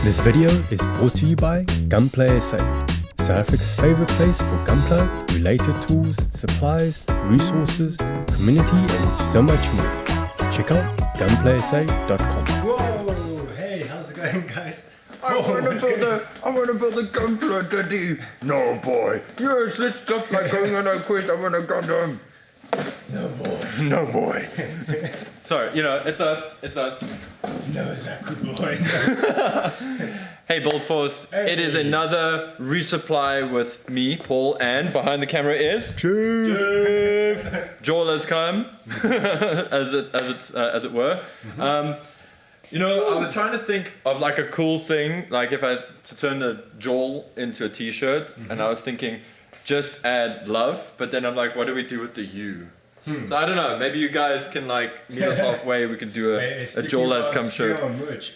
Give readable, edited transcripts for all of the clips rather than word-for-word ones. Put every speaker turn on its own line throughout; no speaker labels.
This video is brought to you by Gunpla SA, South Africa's favorite place for Gunpla, related tools, supplies, resources, community and so much more. Check out gunplasa.com.
Whoa! Hey, how's it going, guys? I want to build a Gunpla, Daddy. No, boy. Yes, let's just like going on a quest. I want a Gundam. No, boy. No, boy.
Sorry, you know, it's us.
It's no Zaku boy.
Hey, BuildForce.
Hey.
It is another resupply with me, Paul, and behind the camera is Jeff. Joel has come, as it were. You know, I was trying to think of like a cool thing, like if I had to turn a Joel into a T-shirt, and I was thinking, just add love. But then I'm like, what do we do with the U? So I don't know. Maybe you guys can like meet us halfway. We could do a Joel has come shirt.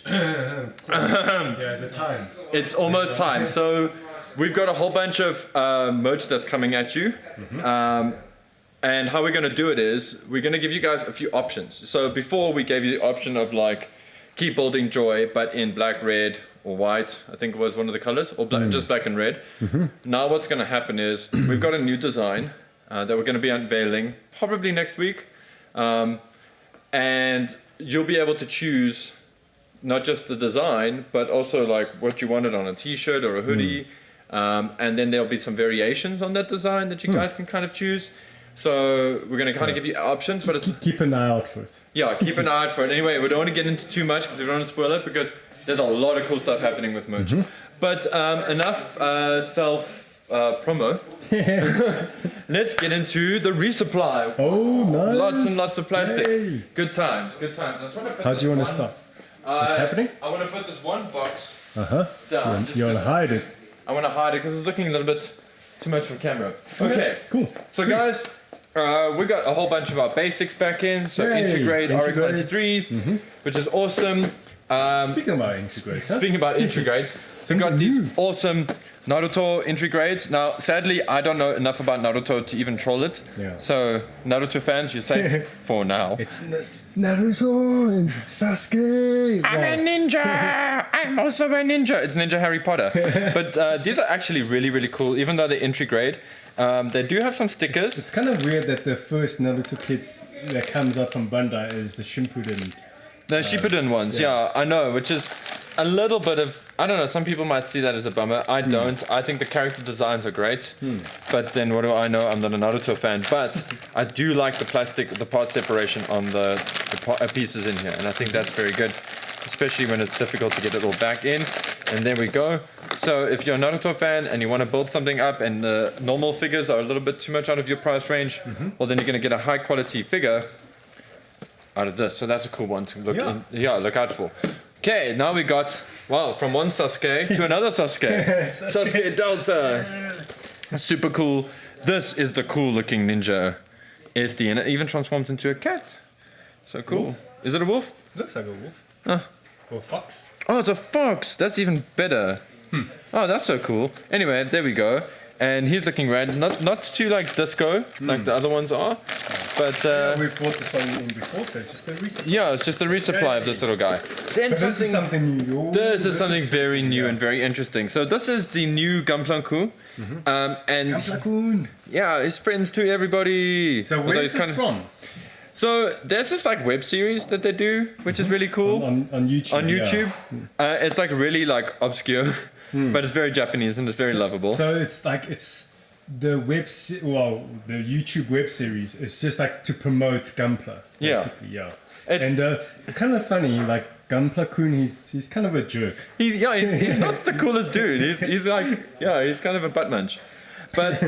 Yeah, it's a time.
It's almost time. So we've got a whole bunch of merch that's coming at you. And how we're going to do it is we're going to give you guys a few options. So before we gave you the option of like keep building joy, but in black, red, or white. I think it was one of the colors, or black, just black and red. Now what's going to happen is we've got a new design that we're going to be unveiling probably next week. And you'll be able to choose not just the design, but also like what you wanted on a t-shirt or a hoodie. And then there'll be some variations on that design that you guys can kind of choose. So we're going to kind of give you options, but it's...
Keep an eye out for it.
Yeah, keep an eye out for it. Anyway, we don't want to get into too much because we don't want to spoil it because there's a lot of cool stuff happening with merch. But enough self-promo. Let's get into the resupply.
Oh, nice.
Lots and lots of plastic.
Yay.
Good times, good times. I just want to put
How do you want to start? What's happening?
I want to put this one box
Uh-huh.
down.
You want to hide it?
I want to hide it because it's looking a little bit too much for camera. Okay,
Cool.
so
Sweet.
guys, we got a whole bunch of our basics back in. So
Yay,
Integrate RX93s, which is awesome.
Speaking about integrates, huh?
Speaking about Integrates, we got these awesome Naruto Integrates. Now, sadly, I don't know enough about Naruto to even troll it.
Yeah.
So, Naruto fans, you're safe for now.
It's Naruto and Sasuke.
I'm a ninja! I'm also a ninja! It's Ninja Harry Potter. But these are actually really, really cool, even though they're Integrate. They do have some stickers.
It's kind of weird that the first Naruto kits that comes out from Bandai is the Shippuden.
The Shippuden ones, yeah, I know, which is a little bit of, I don't know, some people might see that as a bummer. I don't. I think the character designs are great. But then what do I know? I'm not a Naruto fan. But I do like the plastic, the part separation on the pieces in here. And I think that's very good, especially when it's difficult to get it all back in. And there we go. So if you're a Naruto fan and you want to build something up and the normal figures are a little bit too much out of your price range, well, then you're going to get a high quality figure out of this. So that's a cool one to look look out for. Okay, now we got, wow, from one Sasuke to another Sasuke. Sasuke Delta. Super cool. This is the cool looking ninja SD, and it even transforms into a cat. So cool.
Wolf.
Is it a wolf?
Looks like a wolf. Or a fox.
Oh, it's a fox. That's even better. Oh, that's so cool. Anyway, there we go. And he's looking rad. Not too like disco like the other ones are. But
We've bought this one in before, so it's just a resupply.
yeah, it's just a resupply of this little guy. Then
But this is something new.
This is something very new and very interesting. So this is the new Gunpla. And
Gunpla-kun.
yeah, it's friends to everybody.
So
Although
where's
it's
this from?
So there's this like web series that they do, which is really cool.
On YouTube.
On YouTube. It's like really like obscure, but it's very Japanese and it's very lovable.
So it's like the the YouTube web series is just like to promote Gunpla. Basically, yeah. And it's kind of funny, like Gunpla-kun, he's kind of a jerk.
He's not the coolest dude. He's like, he's kind of a butt munch. But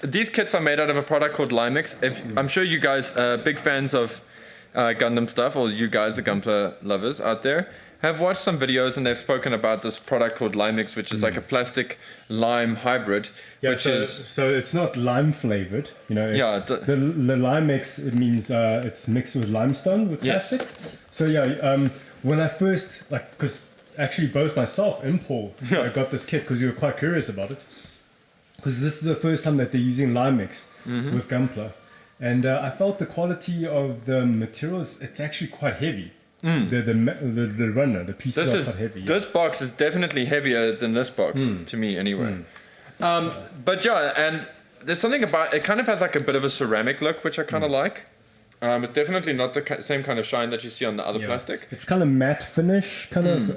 these kits are made out of a product called Limix. I'm sure you guys are big fans of Gundam stuff, or you guys, the Gunpla lovers out there, have watched some videos and they've spoken about this product called Limix, which is like a plastic lime hybrid.
Yeah, so it's not lime flavored, you know. It's,
Yeah,
the lime mix, it means it's mixed with limestone with plastic. So when I first because actually both myself and Paul got this kit because we were quite curious about it. Because this is the first time that they're using lime mix with Gunpla, and I felt the quality of the materials. It's actually quite heavy. The runner, the pieces
This
are
is
quite heavy.
this box is definitely heavier than this box to me anyway. But yeah, and there's something about it. Kind of has like a bit of a ceramic look, which I kind of like. It's definitely not the same kind of shine that you see on the other plastic.
It's kind of matte finish, kind of,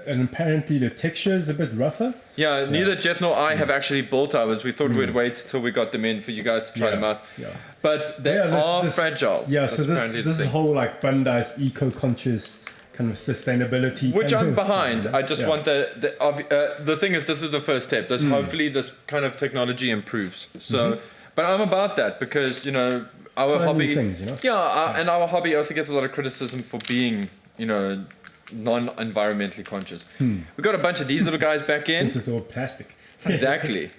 and apparently the texture is a bit rougher.
Yeah, neither Jeff nor I have actually built ours. We thought we'd wait till we got them in for you guys to try them out.
Yeah.
But they are fragile.
Yeah,
That's
so this
apparently the
is
thing.
whole like Bandai's eco-conscious kind of sustainability.
Which
kind
I'm
of-
behind. I just want the thing is, this is the first step. This hopefully this kind of technology improves. So, but I'm about that because our
Try new
hobby.
things,
and our hobby also gets a lot of criticism for being non-environmentally conscious. We got a bunch of these little guys back in.
This is all plastic.
Exactly.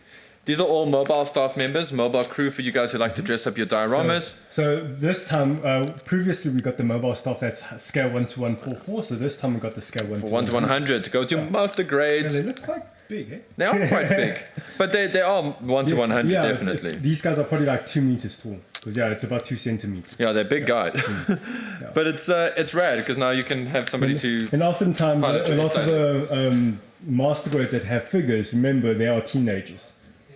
These are all mobile staff members, mobile crew for you guys who like to dress up your dioramas.
So this time, previously we got the mobile stuff that's scale 1 to 144. So this time we got the scale 1 to
1 to 100 to go to master
Yeah,
grades.
they look quite big, eh?
They are quite big, but they are 1 to 100
Yeah,
definitely.
these guys are probably like 2 meters tall. Because it's about 2 centimeters.
Yeah, they're big guys. But it's rad because now you can have somebody to.
And oftentimes,
Pilot
a lot of
training
the master grades that have figures, remember, they are teenagers.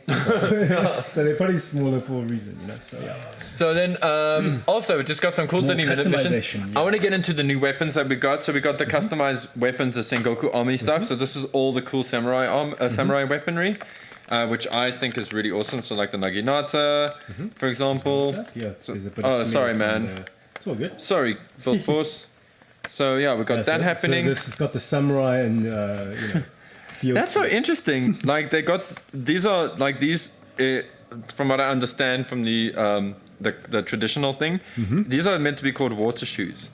So they're probably smaller for a reason, So yeah.
So then, also, we just got some cool
More
30-minute missions.
customization, yeah.
I want to get into the new weapons that we got. So we got the customized weapons, the Sengoku army stuff. So this is all the cool samurai samurai weaponry, which I think is really awesome. So like the Naginata, for example.
Yeah. There's a bit
Oh,
of
sorry,
glare from
man.
It's all good.
Sorry, BuildForce. So yeah, we got that happening.
So this has got the samurai and field.
That's so
tools.
interesting. Like they got these are like these. From what I understand from the traditional thing, these are meant to be called water shoes.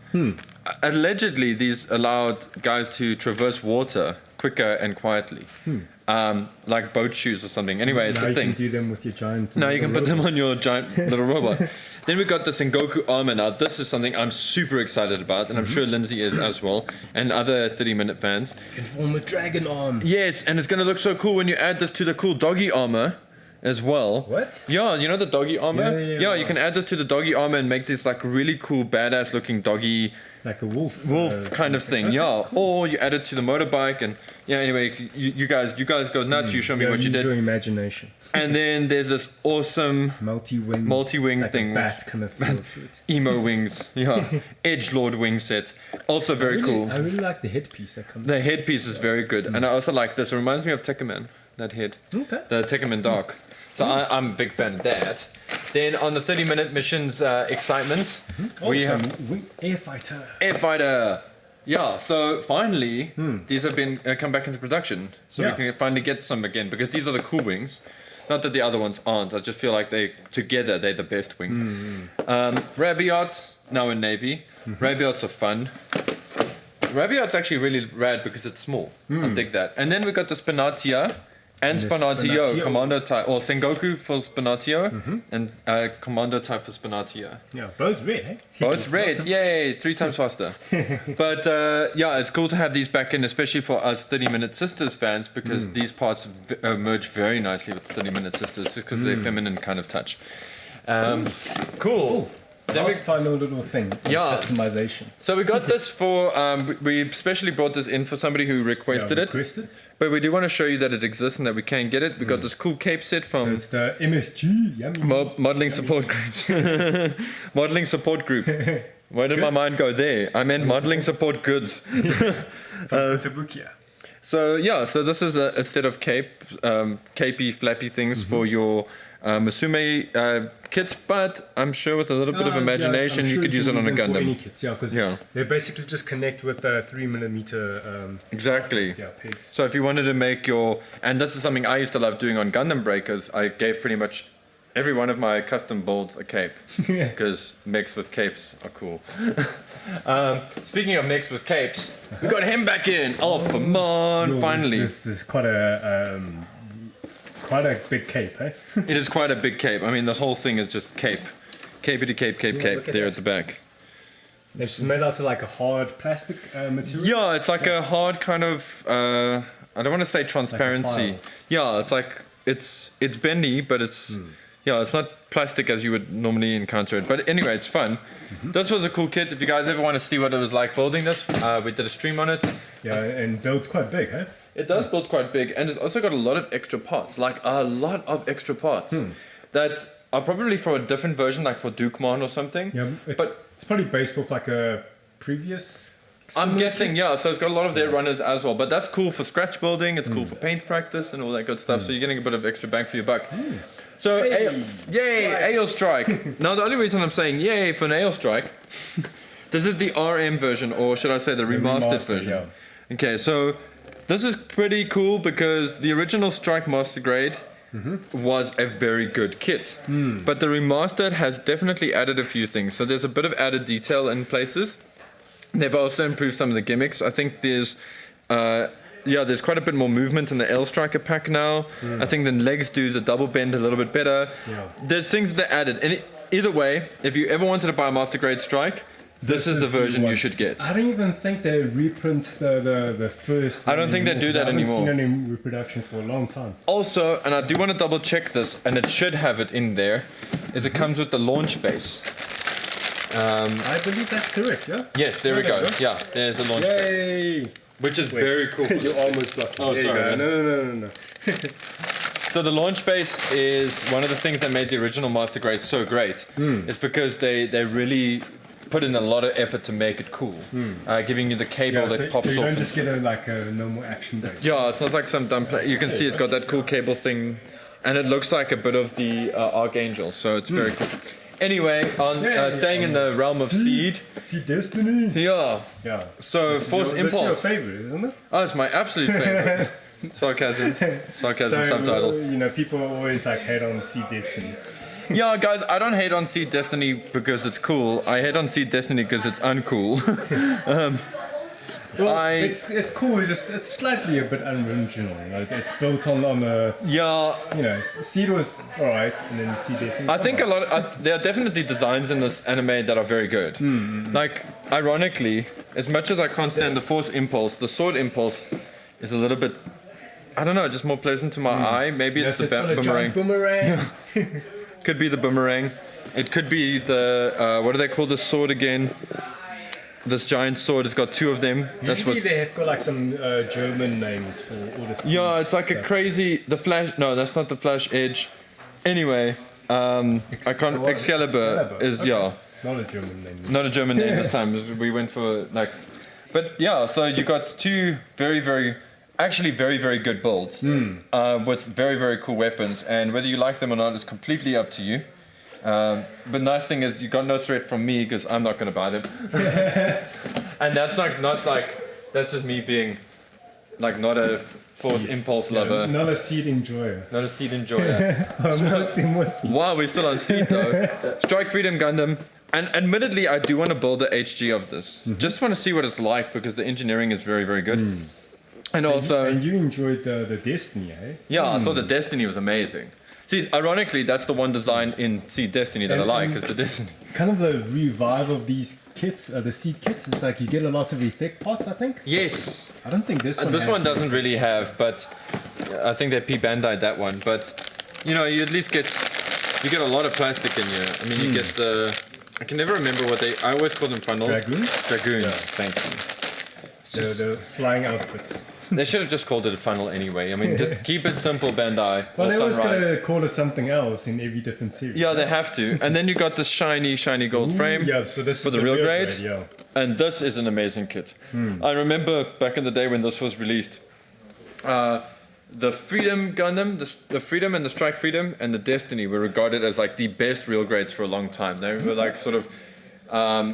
Allegedly, these allowed guys to traverse water quicker and quietly, like boat shoes or something. Anyway, it's
Now
a
you
thing.
can do them with your giant.
Now you can
little
put them on
robots.
your giant little robot. Then we got the Sengoku armor. Now this is something I'm super excited about, and I'm sure Lindsay is as well, and other 30-minute fans.
You can form a dragon arm.
Yes, and it's gonna look so cool when you add this to the cool doggy armor as well.
What?
Yeah, you know the doggy armor?
Yeah,
you can add this to the doggy armor and make this like really cool, badass looking doggy
Like a wolf.
kind of thing.
Okay,
Yeah.
cool.
Or you add it to the motorbike and anyway, you guys go nuts. You show me what you
use your
did.
imagination.
And then there's this awesome
Multi-wing
thing.
like a bat kind of feel to it.
emo wings. Yeah. Edgelord wing set. Also very cool.
I really like the headpiece that comes.
The headpiece is very good. And I also like this. It reminds me of Tekkaman, that head.
Okay.
The Tekkaman Dark. So I'm a big fan of that. Then on the 30-minute missions excitement, we have
air fighter.
Air Fighter. Yeah, so finally, these have been come back into production. So
Yeah.
we can finally get some again, because these are the cool wings. Not that the other ones aren't, I just feel like they're the best wing. Rabiot, now in Navy. Rabiots are fun. Rabiot's actually really rad because it's small. I dig that. And then we got the Spinatia and
the
Spinatio,
Spinatio.
Commando type, or Sengoku for Spinatio, and Commando type for Spinatia.
Yeah, both red, eh?
Both red, yay, 3 times faster. But yeah, it's cool to have these back in, especially for us 30-minute Sisters fans, because these parts merge very nicely with the 30-minute Sisters, just because of their feminine kind of touch. Cool. Then we-
Last final little thing.
Yeah.
Customization.
So we got this for, we specially brought this in for somebody who requested it,
Requested.
but we do want to show you that it exists and that we can get it. We got this cool cape set
So
from
it's the MSG. Yummy.
modeling support groups. Modeling support group. Where did my mind go there? I meant modeling support goods.
Tabukia.
So yeah, so this is a set of capey, flappy things for your Musume kits, but I'm sure with a little bit of imagination you could use it on a
For any
Gundam.
kits, yeah, because
Yeah.
they basically just connect with 3mm.
Exactly.
Yeah, pegs.
So if you wanted to make and this is something I used to love doing on Gundam Breakers, I gave pretty much every one of my custom builds a cape, because mechs with capes are cool. Speaking of mechs with capes, we got him back in. Oh, come on, finally.
There's quite a big cape, eh?
It is quite a big cape. I mean, this whole thing is just cape. Capey cape
look at
there
that.
at the back.
It's made out of like a hard plastic material.
Yeah, it's like a hard kind of, I don't want to say transparency.
file.
Yeah, it's like, it's bendy, but it's yeah, it's not plastic as you would normally encounter it. But anyway, it's fun. This was a cool kit. If you guys ever want to see what it was like building this, we did a stream on it.
Yeah, and builds quite big, huh?
It does build quite big, and it's also got a lot of extra parts, like a lot of extra parts that are probably for a different version, like for Dukemon or something.
Yeah, it's probably based off like a previous.
I'm guessing,
kit?
yeah. So it's got a lot of their runners as well, but that's cool for scratch building. It's cool for paint practice and all that good stuff. So you're getting a bit of extra bang for your buck. So, yay, Ale Strike. Now the only reason I'm saying yay for an Ale Strike, this is the RM version, or should I say the remastered version?
Yeah.
Okay, so this is pretty cool because the original Strike Master Grade was a very good kit. But the remastered has definitely added a few things. So there's a bit of added detail in places. They've also improved some of the gimmicks. I think there's quite a bit more movement in the L Striker pack now. I think the legs do the double bend a little bit better.
Yeah.
There's things that added. And either way, if you ever wanted to buy a Master Grade Strike, this is the version you should get.
I don't even think they reprint the first.
I don't think they do that anymore.
I haven't seen any reproduction for a long time.
Also, and I do want to double check this, and it should have it in there, is it comes with the launch base.
I believe that's correct, yeah?
Yes, there we go. Yeah, there's a launch base.
Yay!
Which is very cool. For
You're almost blocked.
Oh,
There you
sorry,
go.
man.
No.
So the launch base is one of the things that made the original Master Grade so great. It's because they really put in a lot of effort to make it cool, giving you the cable that pops
so you
off.
don't just get a normal action base.
Yeah, it's not like some dumb play. You can see it's got that cool cable thing, and it looks like a bit of the Archangel, so it's very cool. Anyway, staying in the realm of Seed.
Seed Destiny.
Yeah.
Yeah.
So Force
This is
Impulse.
your favorite, isn't it?
Oh, it's my absolute favorite. Sarcasm subtitle.
People always like hate on Seed Destiny.
Yeah, guys, I don't hate on Seed Destiny because it's cool. I hate on Seed Destiny because it's uncool.
It's cool. It's slightly a bit unoriginal. It's built on a.
Yeah.
Seed was alright, and then Seed Destiny.
I think there are definitely designs in this anime that are very good. Like, ironically, as much as I can't stand the Force Impulse, the Sword Impulse is a little bit, I don't know, just more pleasant to my eye. Maybe it's the boomerang.
Boomerang.
Could be the boomerang. It could be the what do they call this sword again? This giant sword has got two of them.
Usually they have got like some German names for all the.
Yeah, it's like a crazy. The Flash. No, that's not the Flash Edge. Anyway, I can't. Excalibur is
okay. Not a German name.
Not a German name this time. We went for like, but yeah. So you got two actually very very good builds with very very cool weapons, and whether you like them or not is completely up to you. But nice thing is you got no threat from me because I'm not going to buy them. And that's not like that's just me being like not a Force Impulse lover.
Not a Seed enjoyer.
Not a Seed enjoyer.
Seed.
Wow, we're still on Seed though. Strike Freedom Gundam. And admittedly, I do want to build the HG of this. Just want to see what it's like because the engineering is very very good. And also,
and you enjoyed the Destiny, eh?
Yeah, I thought the Destiny was amazing. See, ironically, that's the one design in Seed Destiny that I like, is the Destiny.
Kind of the revive of these kits, the Seed kits, it's like you get a lot of effect parts, I think.
Yes.
I don't think this one
This one doesn't really have, but I think they P-Bandai that one. But, you at least get a lot of plastic in here. I mean, you get I can never remember what I always call them funnels. Dragoons, thank you.
The flying outfits.
They should have just called it a funnel anyway. I mean, just keep it simple, Bandai.
Well, they always gotta call it something else in every different series.
Yeah, they have to. And then you got this shiny gold frame
so this
for
is
the real grade.
Yeah.
And this is an amazing kit. I remember back in the day when this was released, the Freedom Gundam, the Freedom and the Strike Freedom and the Destiny were regarded as like the best real grades for a long time. They were like sort of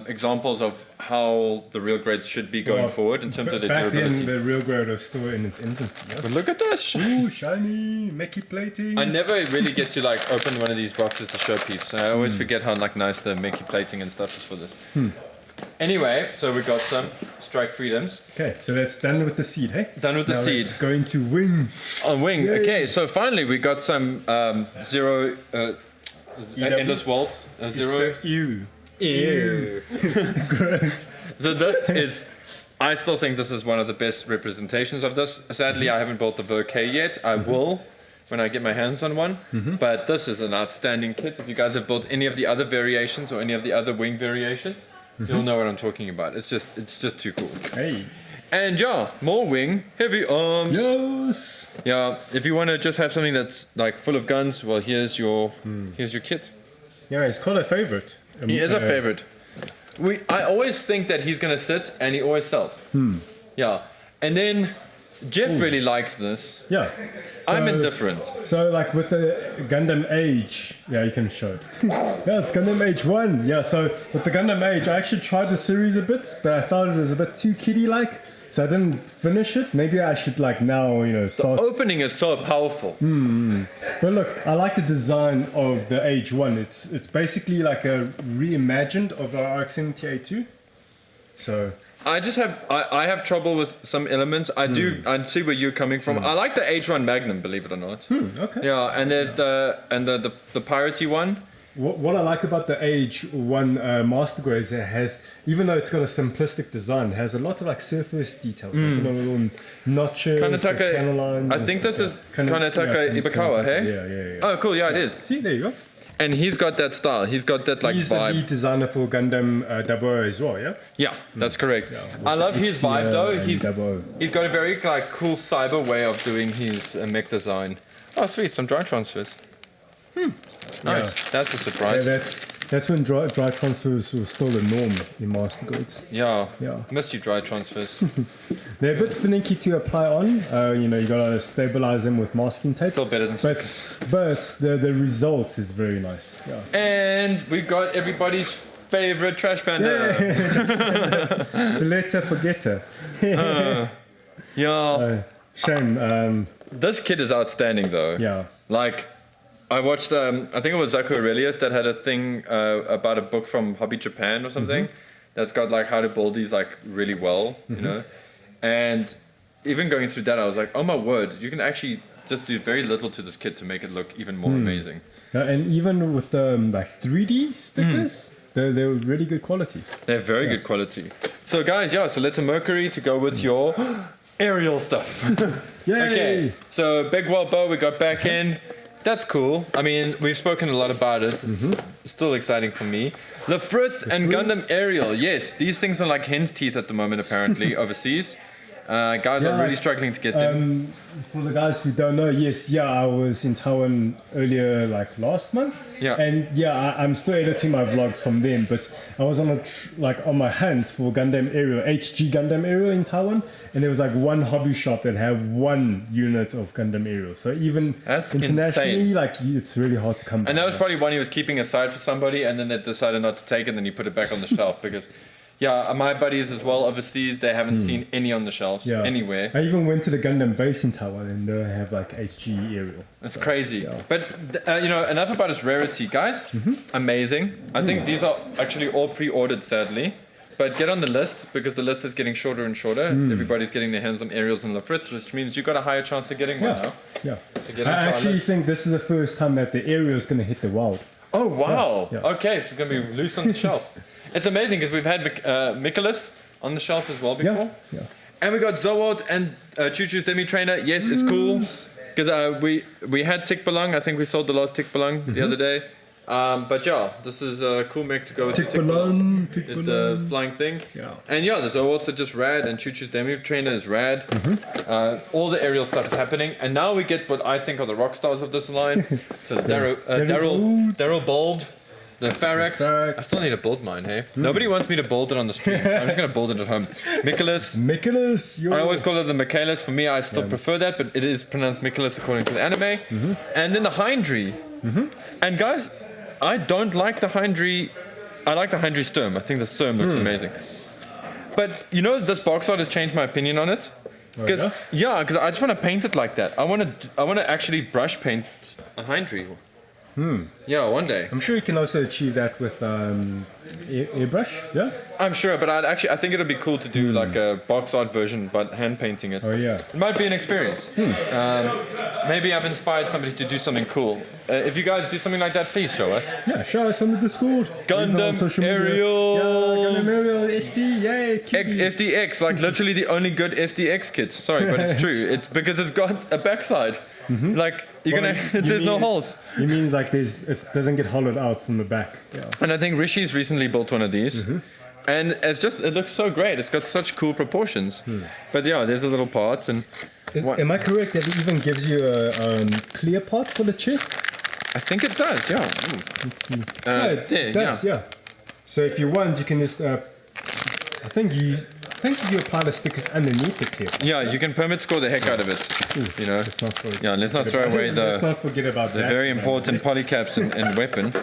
examples of how the real grades should be going forward in terms of their durability.
Back then, the real grade was still in its infancy. Yeah?
But look at this!
Ooh, shiny, Mickey plating.
I never really get to like open one of these boxes to show peeps. I always forget how like nice the Mickey plating and stuff is for this. Anyway, so we got some Strike Freedoms.
Okay, so that's done with the Seed, hey?
Done with the Seed.
It's going to Wing.
On Wing.
Yay.
Okay, so finally we got some Zero Endless Waltz. Zero.
It's the Ew.
Ew.
Gross.
So this is, I still think this is one of the best representations of this. Sadly, I haven't built the Ver.Ka yet. I will, when I get my hands on one. But this is an outstanding kit. If you guys have built any of the other variations or any of the other wing variations, you'll know what I'm talking about. It's just too cool.
Hey.
And yeah, more wing, heavy arms.
Yes.
Yeah, if you want to just have something that's like full of guns, well, here's your kit.
Yeah, it's quite a favorite.
He is a favorite. I always think that he's gonna sit, and he always sells. Yeah, and then Jeff really likes this.
Yeah.
I'm indifferent.
So like with the Gundam Age, yeah, you can show it. Yeah, it's Gundam Age 1. Yeah, so with the Gundam Age, I actually tried the series a bit, but I found it was a bit too kiddie-like, so I didn't finish it. Maybe I should like now, start.
The opening is so powerful.
But look, I like the design of the Age 1. It's basically like a reimagined of our RX-78-2. So
I have trouble with some elements. I see where you're coming from. I like the H1 Magnum, believe it or not.
okay.
Yeah, and there's the piratey one.
What I like about the Age 1 Master Grade is it has, even though it's got a simplistic design, it has a lot of like surface details, like, little notches,
Kanetaka,
panel lines.
I think this is Kanetaka Ibakawa, hey?
Yeah.
Oh, cool, yeah, it is.
See, there you go.
And he's got that style. He's got that like
He's
vibe.
the lead designer for Gundam 00 as well, yeah?
Yeah, that's correct.
Yeah,
I love his vibe though.
and
He's
00.
got a very like cool cyber way of doing his mech design. Oh, sweet, some dry transfers. Nice. That's a
Yeah,
surprise.
that's when dry transfers were still the norm in Master Grades.
Yeah.
Yeah.
Missed you dry transfers.
They're a bit finicky to apply on. You gotta stabilize them with masking tape.
Still better than stickers.
But the result is very nice. Yeah.
And we got everybody's favorite trash panda.
Seleta forgetter.
Yeah.
Shame.
This kid is outstanding though.
Yeah.
Like, I watched, I think it was Zaku Aurelius that had a thing about a book from Hobby Japan or something that's got like how to build these like really well, you know? And even going through that, I was like, oh my word, you can actually just do very little to this kit to make it look even more amazing.
And even with like 3D stickers, they're really good quality.
They're very good quality. So guys, so let's a Mercury to go with your aerial stuff.
Yay!
Okay, so big wall bow we got back in. That's cool. I mean, we've spoken a lot about it. It's still exciting for me. The Frith and Gundam Aerial. Yes, these things are like hen's teeth at the moment, apparently, overseas. Guys are really struggling to get them.
For the guys who don't know, I was in Taiwan earlier, like last month.
Yeah.
And I'm still editing my vlogs from them, but I was on on my hunt for Gundam Aerial, HG Gundam Aerial in Taiwan, and there was like one hobby shop that had one unit of Gundam Aerial. So even
That's
internationally,
insane.
like it's really hard to come by.
And that was probably one he was keeping aside for somebody, and then they decided not to take it, and then he put it back on the shelf because... Yeah, my buddies as well overseas, they haven't seen any on the shelves anywhere.
I even went to the Gundam base in Taiwan and they have like HG Aerial.
It's crazy.
Yeah.
But, enough about its rarity. Guys, amazing. I think these are actually all pre-ordered, sadly. But get on the list because the list is getting shorter and shorter. Everybody's getting their hands on aerials and Lafrith, which means you've got a higher chance of getting one now.
Yeah.
So get
I
onto our
actually
list.
think this is the first time that the Aerial is going to hit the wild.
Oh, wow.
Yeah.
Okay, so it's going to be loose on the shelf. It's amazing because we've had Michaelis on the shelf as well before.
Yeah.
And we got Zowald and Choo Choo's Demi Trainer. Yes, it's cool. Because we had Tick Belong. I think we sold the last Tick Belong the other day. But this is a cool mech to go with
Tick
Tick Belong.
Belong.
It's the flying thing.
Yeah.
And the Zowalds are just rad. And Choo Choo's Demi Trainer is rad. All the aerial stuff is happening. And now we get what I think are the rock stars of this line. So Daryl Bold. The Farrax. I still need to build mine, hey? Nobody wants me to build it on the stream, so I'm just going to build it at home. Michaelis. I always call it the Michaelis. For me, I still prefer that, but it is pronounced Michaelis according to the anime. And then the Hindry. And guys, I don't like the Hindry. I like the Hindry Sturm. I think the Sturm looks amazing. But this box art has changed my opinion on it. Because I just want to paint it like that. I want to actually brush paint a Hindry. Yeah, one day.
I'm sure you can also achieve that with airbrush, yeah?
I'm sure, but I think it'll be cool to do like a box art version, but hand painting it.
Oh, yeah.
It might be an experience. Maybe I've inspired somebody to do something cool. If you guys do something like that, please show us.
Yeah, show us on the Discord.
Gundam Aerial.
Yeah, Gundam Aerial SD, yay.
SDX, like literally the only good SDX kit. Sorry, but it's true. It's because it's got a backside. Like, You're
Well,
gonna. There's no holes.
It means like it doesn't get hollowed out from the back. Yeah.
And I think Rishi's recently built one of these. And it looks so great. It's got such cool proportions. But yeah, there's the little parts and.
Am I correct that it even gives you a clear part for the chest?
I think it does. Yeah.
Let's see.
There,
It does, yeah. So if you want, you can just. I think you apply the stickers underneath the clear part.
Yeah, you can permit score the heck out of it. You know.
Let's not forget.
Yeah, let's not throw away
Let's not forget about
the
that.
very important polycaps and weapon.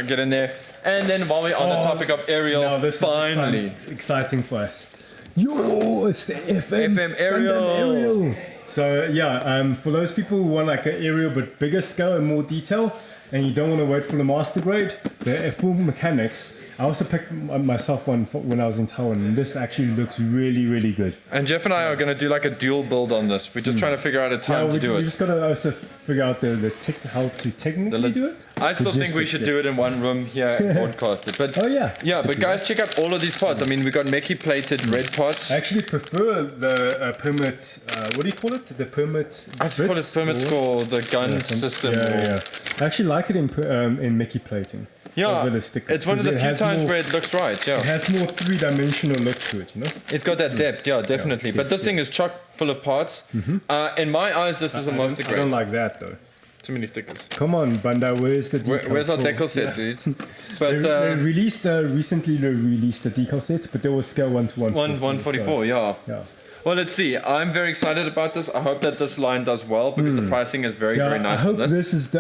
Get in there. And then while we're on the topic of aerial,
Now this
finally.
is exciting for us. Yo, it's the FM
FM aerial.
Gundam aerial. So yeah, for those people who want like an aerial but bigger scale and more detail, and you don't want to wait for the master grade, the full mechanics. I also picked myself one when I was in Taiwan, and this actually looks really, really good.
And Jeff and I are going to do like a dual build on this. We're just trying to figure out a time to do
we
it.
just gotta also figure out how to technically do it.
I still think we should do it in one room here and broadcast it. But
Oh yeah.
yeah, but guys, check out all of these parts. I mean, we got Meki plated red parts.
I actually prefer the permit. What do you call it? The permit.
I just call it permit score, the gun system.
Yeah. I actually like it in Mickey plating.
Yeah,
over the stickers,
it's one of the
'cause
few
it has
times
more-
where it looks right. Yeah,
It has more three-dimensional look to it, you know.
it's got that depth. Yeah, definitely. But this thing is chock full of parts. In my eyes, this is a master
I don't
grade.
like that though.
Too many stickers.
Come on, Banda, where's the decal?
Where's our
for?
decal set, dude?
They
But
recently released the decal sets, but they were scale 1 to
144, yeah.
Yeah.
Well, let's see. I'm very excited about this. I hope that this line does well because the pricing is very, very
I
nice
hope
on this.
this is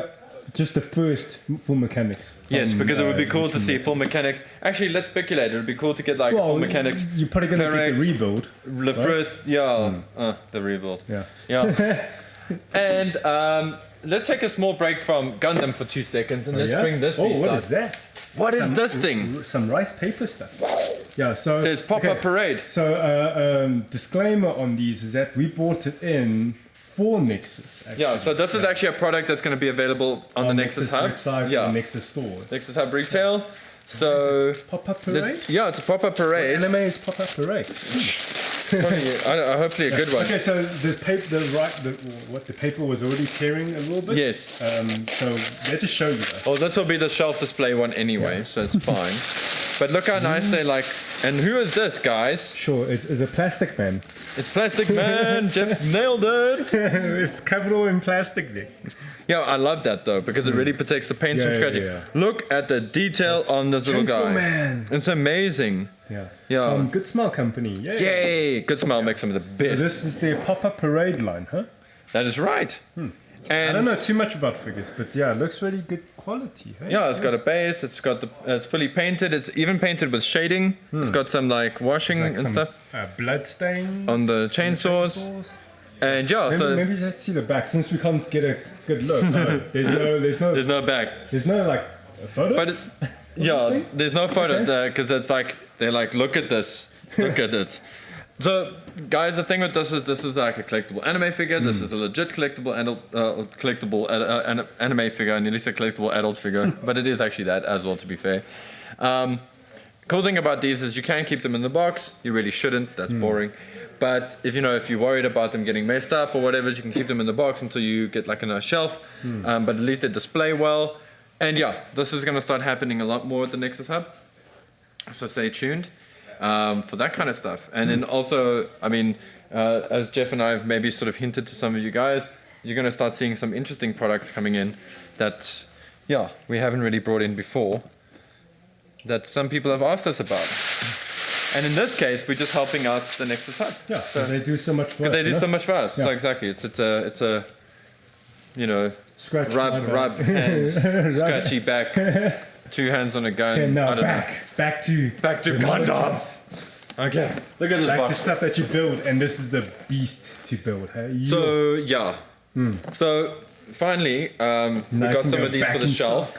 just the first full mechanics.
Yes,
from,
because it would be cool to
Ultimate.
see full mechanics. Actually, let's speculate. It would be cool to get like full mechanics.
You're probably gonna get
correct.
the rebuild.
The first, the rebuild.
Yeah.
Yeah. And let's take a small break from Gundam for 2 seconds and let's bring this piece
what
out.
is that?
What is this thing?
Some rice paper stuff. Yeah, so
It says pop-up parade.
So disclaimer on these is that we bought it in for Nexus. Actually.
Yeah, so this is actually a product that's going to be available on the Nexus Hub.
website,
Yeah,
and Nexus store.
Nexus Hub retail. So
Pop-up parade.
yeah, it's a pop-up parade.
Anime is pop-up parade.
Hopefully a good one.
Okay, so the paper was already tearing a little bit.
Yes.
So let's just show you that.
Oh, this will be the shelf display one anyway, so it's fine. But look how nice they like. And who is this, guys?
Sure, it's a plastic man.
It's Plastic Man. Jeff nailed it.
It's covered all in plastic there.
Yeah, I love that though because it really protects the paint from
Yeah,
scratching.
yeah.
Look at the detail on this little
Chainsaw
guy.
Man.
It's amazing.
Yeah.
Yeah.
From Good Smile Company. Yay.
Yay! Good Smile makes some of the
So
best.
this is their pop-up parade line, huh?
That is right. And
I don't know too much about figures, but yeah, it looks really good quality. Hey?
yeah, it's got a base. It's fully painted. It's even painted with shading. It's got some like washing
Like
and
some,
stuff.
blood stains
On the chainsaws. And yeah, so
Maybe let's see the back since we can't get a good look. No, there's
there's no back.
like photos.
But it's, yeah, there's no photos there because it's like they're like, look at this, look at it. So, guys, the thing with this is like a collectible anime figure. This is a legit collectible anime figure, and at least a collectible adult figure. But it is actually that as well, to be fair. Cool thing about these is you can keep them in the box. You really shouldn't. That's boring. But if you're worried about them getting messed up or whatever, you can keep them in the box until you get like a nice shelf. But at least they display well. And yeah, this is going to start happening a lot more at the Nexus Hub. So stay tuned for that kind of stuff. And then also, I mean, as Jeff and I have maybe sort of hinted to some of you guys, you're going to start seeing some interesting products coming in that, yeah, we haven't really brought in before, that some people have asked us about. And in this case, we're just helping out the Nexus Hub.
Yeah, so they do so much for us.
They do so much for us.
Yeah.
So exactly, it's a
Scratch
rub hands, scratchy back, 2 hands on a gun.
Okay, now
I don't know.
back to
Gundams. Okay, look at this
back to
box.
stuff that you build, and this is a beast to build. Hey?
So yeah, so finally we got some of these for the shelf,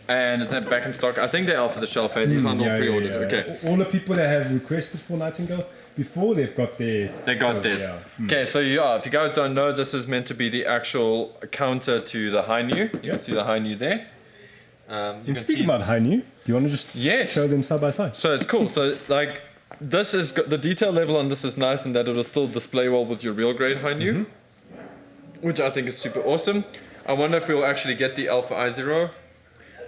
and it's back in stock. I think they are for the shelf. Hey, these aren't all pre-ordered. Okay,
All the people that have requested for Nightingale before, they've got their.
they got this.
Yeah.
Okay, so yeah, if you guys don't know, this is meant to be the actual counter to the High New. You can see the High New there. You
And
can
speaking
see-
about High New, do you want to just
Yes.
show them side by side?
So it's cool. So like this is the detail level on this is nice in that it'll still display well with your real grade High New. which I think is super awesome. I wonder if we'll actually get the Alpha I0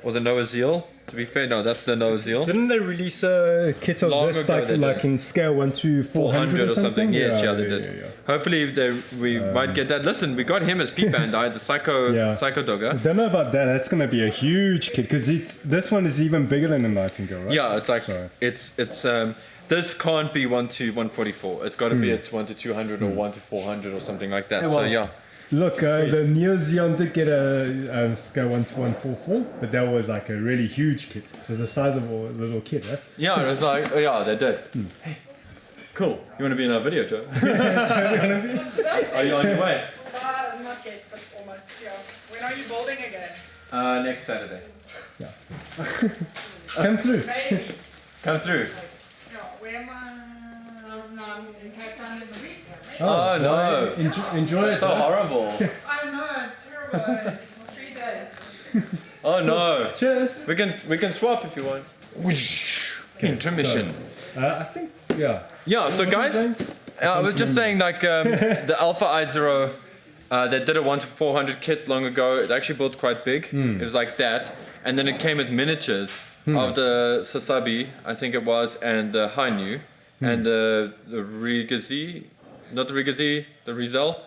or the Noah Zeal. To be fair, no, that's the Noah Zeal.
Didn't they release a kit of
Long
this
ago they
like
did.
in scale 1 to 400
or something. Yes, they did.
Yeah.
Hopefully we might get that. Listen, we got him as P-Bandai, the Psycho Dogger.
I don't know about that. That's gonna be a huge kit because this one is even bigger than the Nightingale, right?
Yeah, it's like
So-
it's this can't be 1 to 144. It's got to be at 1 to 200 or 1 to 400 or something like that. So
well,
yeah.
Look, the Neo Xeon did get a scale 1 to 144, but that was like a really huge kit. It was the size of a little kit, huh?
Yeah, it was like, oh, yeah, they did. Hey, cool. You want to be in our video, Joe? Are you on your way?
Not yet, but almost, yeah. When are you building again?
Next Saturday.
Come through.
Maybe.
Come through.
Yeah, where am I? No, I'm in Cape Town in the week.
Oh, no.
Enjoy it.
So
huh?
horrible.
I know, it's terrible. 3 days.
Oh no.
Cheers.
We can swap if you want. Intermission.
I think, yeah.
Yeah, so guys, I was just saying like the Alpha I0, they did a 1 to 400 kit long ago. It actually built quite big. It was like that. And then it came with miniatures of the Sasabi, I think it was, and the Hainu, and the Rigazi, not the Rigazi, the Rizal.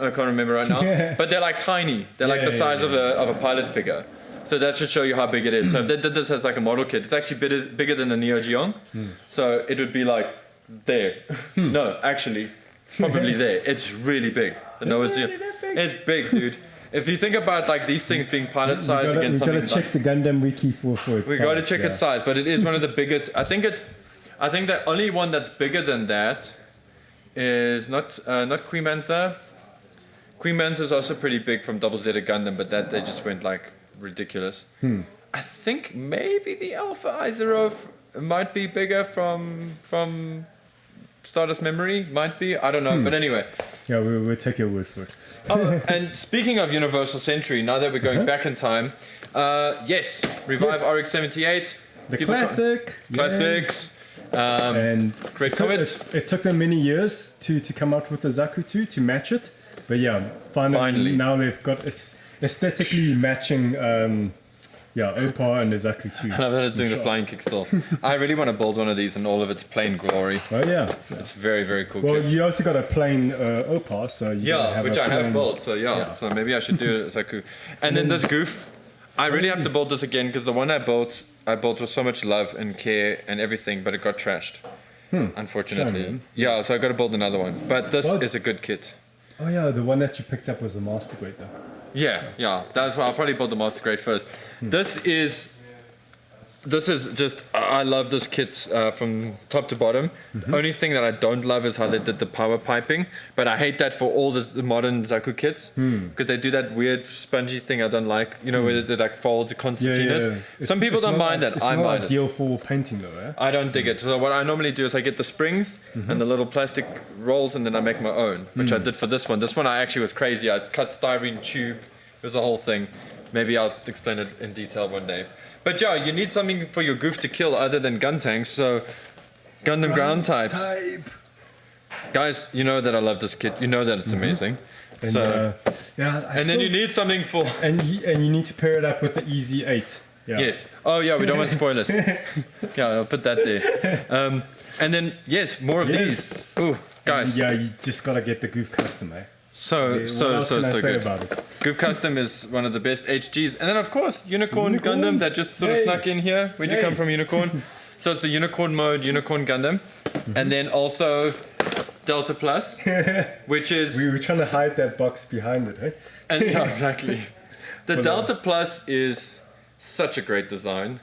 I can't remember right now. But they're like tiny. They're like the size of a pilot figure. So that should show you how big it is. So if they did this as like a model kit, it's actually bigger than the Neo Geo. So it would be like there. No, actually, probably there. It's really big. The Neo Geo.
really that big?
It's big, dude. If you think about like these things being pilot size
We
against
gotta
something
check the Gundam wiki for its
we
size,
got to check its size, but it is one of the biggest. I think the only one that's bigger than that is not Queen Mantha. Queen Mantha is also pretty big from Double Zeta Gundam, but that they just went like ridiculous. I think maybe the Alpha I0 might be bigger from Stardust Memory. Might be. I don't know. But anyway.
Yeah, we'll take your word for it.
Oh, and speaking of Universal Century, now that we're going back in time, yes, Revive
Yes.
RX-78.
The
People
classic.
Classics.
And
Great comments.
it took them many years to come out with the Zaku 2 to match it. But yeah, finally. Now they've got it's aesthetically matching Opa and the Zaku 2.
I love that it's doing the flying kick still. I really want to build one of these in all of its plain glory.
Oh yeah.
It's very, very cool.
Well,
kit.
you also got a plain Opa, so you gotta have
which
a
I have
plain-
built. So so maybe I should do it as Zaku. And then this goof. I really have to build this again because the one I built with so much love and care and everything, but it got trashed. Unfortunately.
Shame, man.
Yeah, so I got to build another one. But this
What?
is a good kit.
Oh yeah, the one that you picked up was the Master Grade though.
Yeah. That's why I'll probably build the Master Grade first. This is just I love this kit from top to bottom. The only thing that I don't love is how they did the power piping, but I hate that for all the modern Zaku kits because they do that weird spongy thing I don't like. You know, where they like folds concertinas. Some people don't mind that. I
It's not
mind it.
ideal for painting though, eh?
I don't dig it. So what I normally do is I get the springs and the little plastic rolls, and then I make my own, which I did for this one. This one I actually was crazy. I cut styrene tube. It was the whole thing. Maybe I'll explain it in detail one day. But yeah, you need something for your goof to kill other than gun tanks. So Gundam ground types. Guys, you know that I love this kit. You know that it's amazing.
And,
So
and
then you need something for
and you need to pair it up with the Easy 8. Yeah.
Yes. Oh yeah, we don't want spoilers. Yeah, I'll put that there. And then yes, more of
Yes.
these. Ooh, guys.
Yeah, you just gotta get the Goof Custom, eh?
So
What else can I say
good.
about it?
Goof Custom is one of the best HGs. And then of course Unicorn Gundam that just sort of
Hey.
snuck in here. Where'd you
Hey.
come from, Unicorn? So it's the Unicorn mode, Unicorn Gundam. And then also Delta Plus, which is
We were trying to hide that box behind it, eh?
and yeah, exactly. The Delta Plus is such a great design.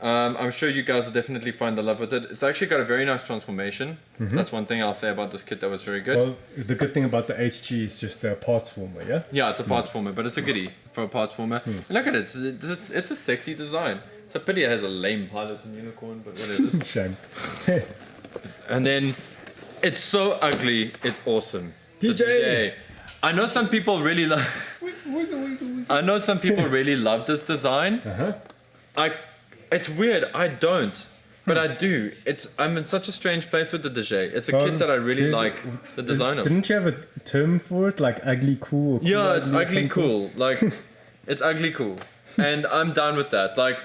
I'm sure you guys will definitely find the love with it. It's actually got a very nice transformation. That's one thing I'll say about this kit that was very good.
Well, the good thing about the HG is just the parts former, yeah?
Yeah, it's a parts former, but it's a goodie for a parts former. And look at it, it's a sexy design. It's a pity it has a lame pilot and unicorn, but whatever.
Shame.
And then it's so ugly, it's awesome. The
DJ.
I know some people really love. I know some people really love this design. It's weird. I don't. But I do. I'm in such a strange place with the Dejay. It's a kit that I really like the design of.
Didn't you have a term for it, like ugly cool? Or cool
Yeah, it's ugly
something?
cool. Like, it's ugly cool, and I'm down with that. Like,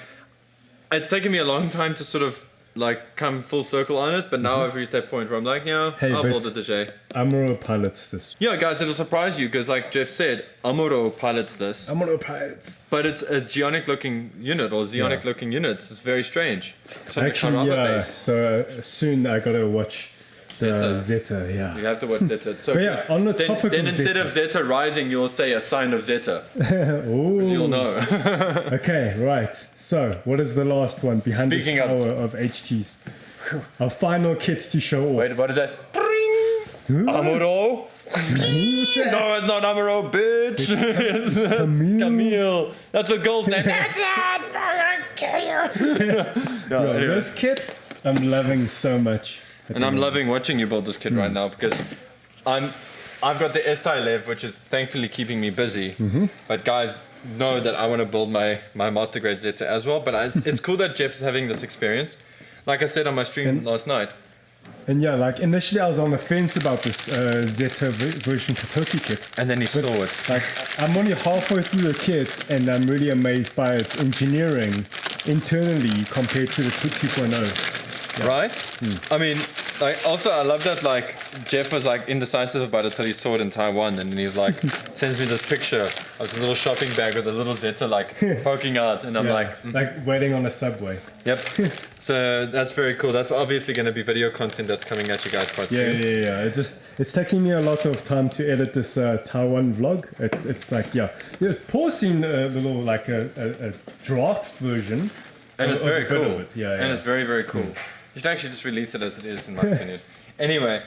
it's taken me a long time to sort of like come full circle on it, but now I've reached that point where I'm like, yeah,
Hey,
I'll
but-
build the Dejay.
Amuro pilots this.
Yeah, guys, it'll surprise you because, like Jeff said, Amuro pilots this,
Amuro pilots.
but it's a geonic looking unit or xeonic
Yeah.
looking unit. It's very strange. It's on the
Actually,
Karama
yeah.
base.
So soon I gotta watch the Zeta. Yeah.
You have to watch Zeta. So
But yeah, on the
then,
topic
then
of
instead
Zeta.
of Zeta rising, you'll say a sign of Zeta.
Ooh.
You'll know.
Okay, right. So, what is the last one behind
Speaking
this
of-
tower of HGs? Our final kit to show off.
Wait, what is that? Bring! Amuro.
What's that?
No, it's not Amuro, bitch. It's
Camille.
Camille. That's a girl's name. That's not fucking kill you. No,
Yo,
anyway.
this kit, I'm loving so much.
And I'm loving watching you build this kit right now because I've got the S-Tie Lev, which is thankfully keeping me busy. But guys know that I want to build my Master Grade Zeta as well. But it's cool that Jeff's having this experience. Like I said on my stream last night.
And yeah, like initially I was on the fence about this Zeta version Katoki kit.
And then he saw it.
Like, I'm only halfway through the kit and I'm really amazed by its engineering internally compared to the 2.0.
Right? I mean, like, also I love that like Jeff was like indecisive about it till he saw it in Taiwan, and then he's like sends me this picture of this little shopping bag with a little Zeta like poking out, and I'm like,
like waiting on a subway.
yep. So that's very cool. That's obviously going to be video content that's coming at you guys quite
Yeah,
soon.
yeah. It's taking me a lot of time to edit this Taiwan vlog. It's like Paul seen a little like a draft version.
And it's
of a
very
bit of
cool.
it. Yeah,
And it's very, very cool. You should actually just release it as it is, in my opinion. Anyway,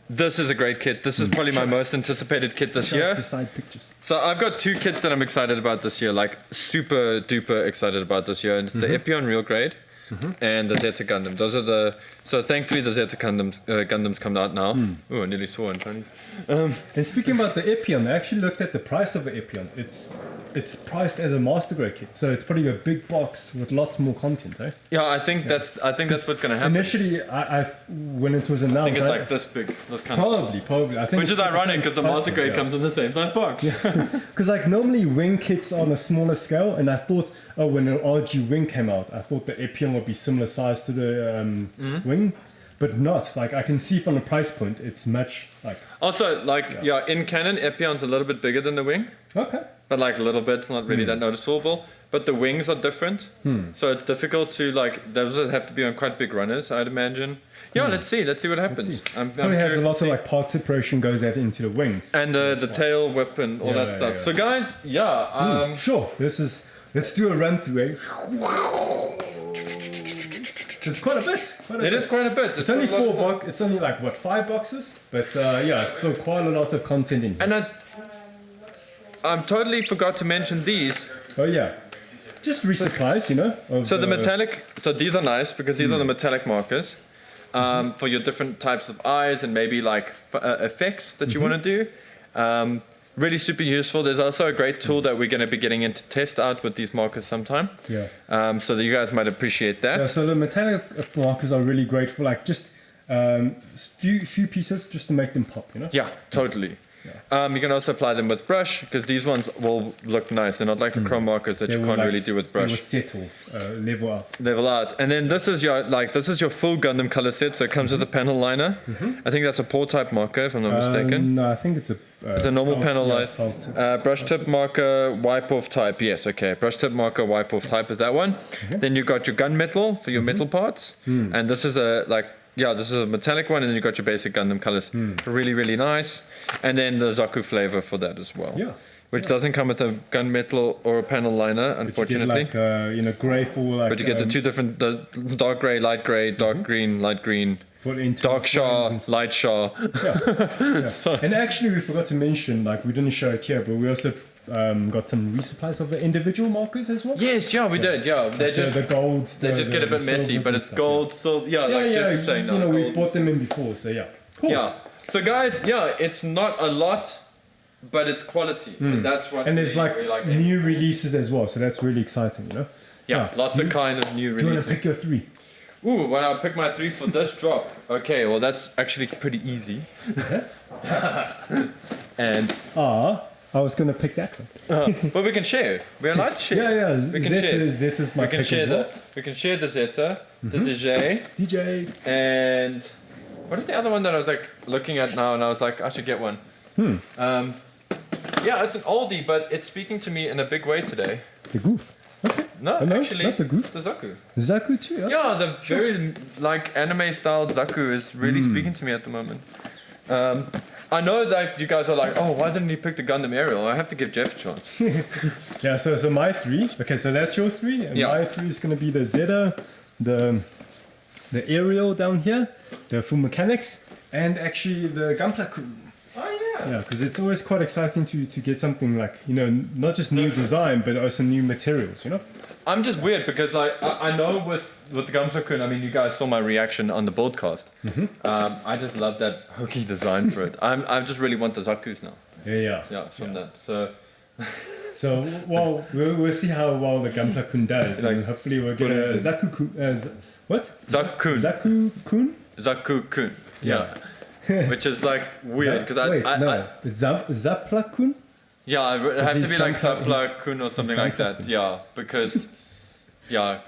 this is a great kit. This is probably my most anticipated kit this
Show us
year.
the side pictures.
So I've got two kits that I'm excited about this year, like super duper excited about this year. And it's the Epion Real Grade and the Zeta Gundam. Those are so thankfully the Zeta Gundams come out now. Ooh, I nearly swore in Chinese.
And speaking about the Epion, I actually looked at the price of the Epion. It's priced as a master grade kit, so it's probably a big box with lots more content, eh?
Yeah, I think that's what's gonna happen.
Initially, I when it was announced,
I think it's like this big, this kind of.
probably. I think
Which is ironic because the master grade comes in the same size box.
Because like normally wing kits are on a smaller scale, and I thought, when the RG wing came out, I thought the Epion would be similar size to the wing, but not. Like I can see from the price point, it's much like
Also, like, in canon, Epion's a little bit bigger than the wing,
okay.
but like a little bit, it's not really that noticeable. But the wings are different, so it's difficult to like. Those would have to be on quite big runners, I'd imagine. Yeah, let's see what happens. I'm
Probably has
curious
a
to
lot of
see.
like part separation goes out into the wings.
And the tail whip and all that
Yeah,
stuff.
yeah.
So guys,
Sure, let's do a run through. Eh? It's quite a bit.
it is quite a bit.
It's only 4 boxes. It's only like what 5 boxes, but it's still quite a lot of content in here.
And I totally forgot to mention these.
Oh yeah, just resupplies, of,
So the metallic. So these are nice because these are the metallic markers for your different types of eyes and maybe like effects that you want to do. Really super useful. There's also a great tool that we're going to be getting into test out with these markers sometime.
Yeah.
So that you guys might appreciate that.
Yeah, so the metallic markers are really great for like just few pieces just to make them pop,
Yeah, totally. You can also apply them with brush because these ones will look nice. They're not like the chrome markers that you can't really do with
They will
brush.
settle, level out.
Level out. And then this is your full Gundam color set. So it comes with a panel liner. I think that's a Paw type marker if I'm not mistaken.
No, I think it's
It's a normal
felt,
panel
yeah,
line.
felt.
Brush tip marker, wipe off type. Yes, okay. Brush tip marker, wipe off type is that one. Then you've got your gunmetal for your metal parts. And this is this is a metallic one, and then you got your basic Gundam colors. Really, really nice. And then the Zaku flavor for that as well.
Yeah.
Which doesn't come with a gunmetal or a panel liner, unfortunately.
You get like grey for like.
But you get the two different, the dark gray, light gray, dark green, light green,
for internal
dark char,
frames and stuff.
light char.
Yeah. And actually, we forgot to mention, like we didn't show it here, but we also got some resupplies of the individual markers as well.
Yes, yeah, we did. Yeah, they just
the golds.
they just get a bit messy, but it's gold, silver. Yeah, like Jeff is saying, no,
we
gold.
bought them in before, so yeah. Cool.
Yeah. So guys, it's not a lot, but it's quality, and that's what.
And there's
we
like
like
new releases as well, so that's really exciting,
Yeah, lots of kind of new
Do you want to
releases.
pick your 3?
Ooh, well, I'll pick my 3 for this drop. Okay, well, that's actually pretty easy. And,
I was going to pick that one.
but we can share. We're allowed to share.
Yeah,
We can share.
Zeta's my
We can
pick
share
as well.
we can share the Zeta, the DJ,
DJ.
and what is the other one that I was like looking at now, and I was like, I should get one. Yeah, it's an oldie, but it's speaking to me in a big way today.
The Goof. Okay.
No,
no,
actually,
not the Goof.
the Zaku.
Zaku too. Yeah.
Yeah, the very like anime style Zaku is really speaking to me at the moment. I know that you guys are like, oh, why didn't he pick the Gundam Aerial? I have to give Jeff a chance.
Yeah. So my 3. Okay, so that's your 3. And
Yeah.
my 3 is going to be the Zeta, the Aerial down here, the Full Mechanics, and actually the Gunpla Crew.
Oh yeah.
Yeah, because it's always quite exciting to get something like, you know, not just new design, but also new materials, you know?
I'm just weird because like I know with the Gunpla Kun, I mean you guys saw my reaction on the broadcast. I just love that hokey design for it. I just really want the Zakus now.
Yeah.
Yeah, from that. So
So, well, we'll see how well the Gunpla Kun does.
Like,
and hopefully we'll get
what
a
is it?
Zaku Kun. What?
Zakun.
Zaku Kun?
Zaku Kun. Yeah. Which is like weird because
Wait,
I
no. Zapla Kun?
yeah, I have to
he's
be like
Gunpla-
Zapla Kun or something like
Gunpla
that. Yeah, because yeah,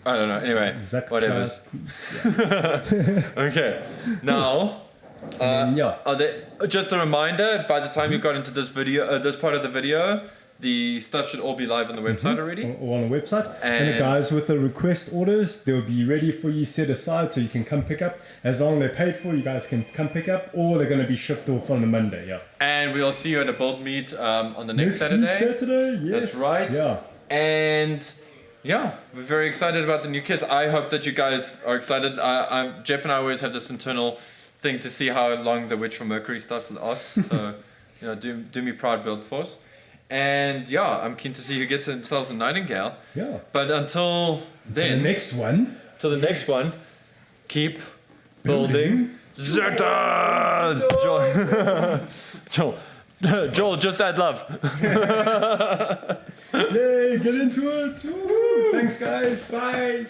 I don't know. Anyway,
Zapla
whatever. Okay, now.
Yeah.
Are there, just a reminder, by the time you got into this video, this part of the video, the stuff should all be live on the website already.
Or on the website. And the
And-
guys with the request orders, they'll be ready for you set aside so you can come pick up. As long as they're paid for, you guys can come pick up, or they're going to be shipped off on the Monday. Yeah.
And we'll see you at a build meet on the next
week,
Saturday.
Saturday, yes.
That's right.
Yeah.
And yeah, we're very excited about the new kits. I hope that you guys are excited. Jeff and I always have this internal thing to see how long the Witch from Mercury stuff lasts. So, you know, do me proud, BuildForce. And yeah, I'm keen to see who gets themselves a Nightingale.
Yeah.
But until
The
then,
next one.
till the next one, keep building Zetas! Joel, just add love.
Yay, get into it. Woo. Thanks, guys. Bye.